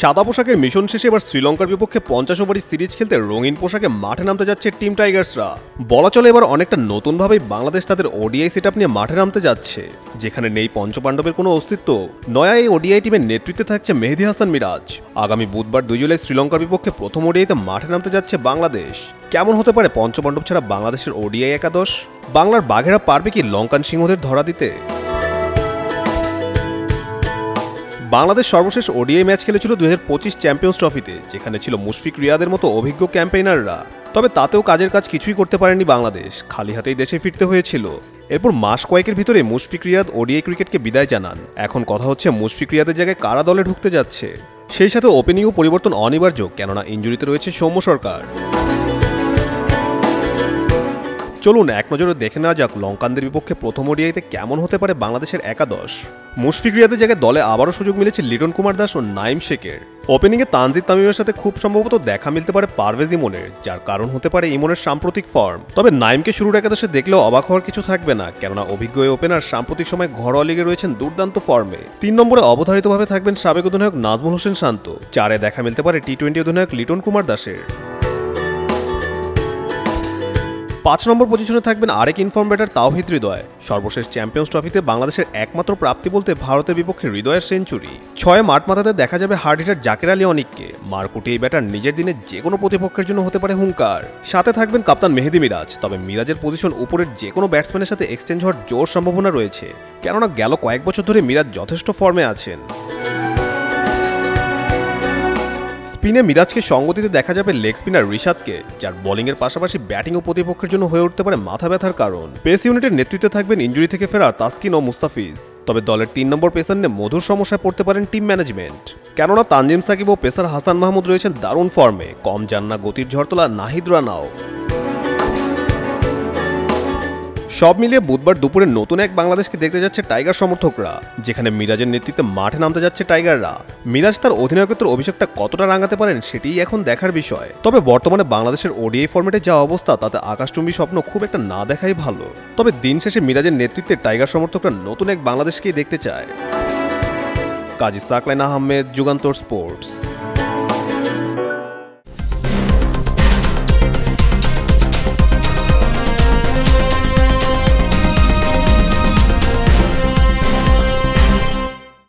সাদা পোশাকের মিশন শেষে এবার শ্রীলঙ্কার বিপক্ষে 50 ওভারের সিরিজ খেলতে রঙিন পোশাকে মাঠে নামতে যাচ্ছে টিম টাইগার্সরা। বলা চলে এবার অনেকটা নতুনভাবেই বাংলাদেশ তাদের ওডিআই সেটআপ নিয়ে মাঠে নামতে যাচ্ছে, যেখানে নেই পঞ্চপাণ্ডবের কোনো অস্তিত্ব। নয়া এই ওডিআই টিমের নেতৃত্বে থাকছে মেহেদী হাসান মিরাজ। আগামী বুধবার 2 জুলাই শ্রীলঙ্কার বিপক্ষে প্রথম ওডিআইতে মাঠে নামতে যাচ্ছে বাংলাদেশ। কেমন হতে পারে পঞ্চপাণ্ডব ছাড়া বাংলাদেশের ওডিআই একাদশ? বাংলার বাঘেরা পারবে কি লঙ্কান সিংহদের ধরা দিতে? বাংলাদেশ সর্বশেষ ওডিআই ম্যাচ খেলেছিল 2025 চ্যাম্পিয়ন্স ট্রফিতে, যেখানে ছিল মুশফিক রিয়াদের মতো অভিজ্ঞ ক্যাম্পেইনাররা। তবে তাতেও কাজের কাজ কিছুই করতে পারেনি বাংলাদেশ, খালি হাতেই দেশে ফিরতে হয়েছিল। এরপর মাস কয়েকের ভিতরে মুশফিক রিয়াদ ওডিআই ক্রিকেটকে বিদায় জানান। এখন কথা হচ্ছে মুশফিক রিয়াদের জায়গায় কারা দলে ঢুকতে যাচ্ছে। সেই সাথে ওপেনিংও পরিবর্তন অনিবার্য, কেননা ইনজুরিতে রয়েছে সৌম্য সরকার। চলুন এক নজরে দেখে নেওয়া যাক লঙ্কানদের বিপক্ষে প্রথম ওডিআইতে কেমন হতে পারে বাংলাদেশের একাদশ। মুশফিক রিয়াদের জায়গায় দলে আবারও সুযোগ মিলেছে লিটন কুমার দাস ও নাইম শেখের। ওপেনিংয়ে তানজিদ তামিমের সাথে খুব সম্ভবত দেখা মিলতে পারে পারভেজ ইমনের, যার কারণ হতে পারে ইমনের সাম্প্রতিক ফর্ম। তবে নাইমকে শুরুর একাদশে দেখলেও অবাক হওয়ার কিছু থাকবে না, কেননা অভিজ্ঞ এই ওপেনার সাম্প্রতিক সময় ঘরোয়া লিগে রয়েছেন দুর্দান্ত ফর্মে। 3 নম্বরে অবধারিতভাবে থাকবেন সাবেক অধিনায়ক নাজমুল হোসেন শান্ত। 4-এ দেখা মিলতে পারে টি-20 অধিনায়ক লিটন কুমার দাসের। 5 নম্বর পজিশনে থাকবেন আরেক ইনফর্ম ব্যাটার তাওহিদ হৃদয়। সর্বশেষ চ্যাম্পিয়ন্স ট্রফিতে বাংলাদেশের একমাত্র প্রাপ্তি বলতে ভারতের বিপক্ষে হৃদয়ের সেঞ্চুরি। 6-এ মাঠ মাথাতে দেখা যাবে হার্ড হিটার জাকের আলী অনিককে। মারকুটে এই ব্যাটার নিজের দিনে যে কোনো প্রতিপক্ষের জন্য হতে পারে হুঙ্কার। সাথে থাকবেন কাপ্তান মেহেদী মিরাজ। তবে মিরাজের পজিশন উপরের যে কোনো ব্যাটসম্যানের সাথে এক্সচেঞ্জ হওয়ার জোর সম্ভাবনা রয়েছে, কেননা গেল কয়েক বছর ধরে মিরাজ যথেষ্ট ফর্মে আছেন। স্পিনে মিরাজকে সঙ্গ দিতে দেখা যাবে লেগ স্পিনার রিশাদকে, যার বোলিংয়ের পাশাপাশি ব্যাটিংও প্রতিপক্ষের জন্য হয়ে উঠতে পারে মাথা ব্যথার কারণ। পেস ইউনিটের নেতৃত্বে থাকবেন ইনজুরি থেকে ফেরা তাসকিন ও মুস্তাফিজ। তবে দলের 3 নম্বর পেসার নিয়ে মধুর সমস্যায় পড়তে পারেন টিম ম্যানেজমেন্ট, কেননা তানজিম সাকিব ও পেসার হাসান মাহমুদ রয়েছেন দারুণ ফর্মে। কম যান না গতির ঝড়তলা নাহিদ রানাও। সব মিলিয়ে বুধবার দুপুরে নতুন এক বাংলাদেশকে দেখতে যাচ্ছে টাইগার সমর্থকরা, যেখানে মিরাজের নেতৃত্বে মাঠে নামতে যাচ্ছে টাইগাররা। মিরাজ তার অধিনায়কত্বের অভিষেকটা কতটা রাঙাতে পারেন সেটিই এখন দেখার বিষয়। তবে বর্তমানে বাংলাদেশের ওডিআই ফরম্যাটে যা অবস্থা, তাতে আকাশচুম্বী স্বপ্ন খুব একটা না দেখাই ভালো। তবে দিন শেষে মিরাজের নেতৃত্বে টাইগার সমর্থকরা নতুন এক বাংলাদেশকেই দেখতে চায়। কাজী সাকলাইন আহমেদ, যুগান্তর স্পোর্টস।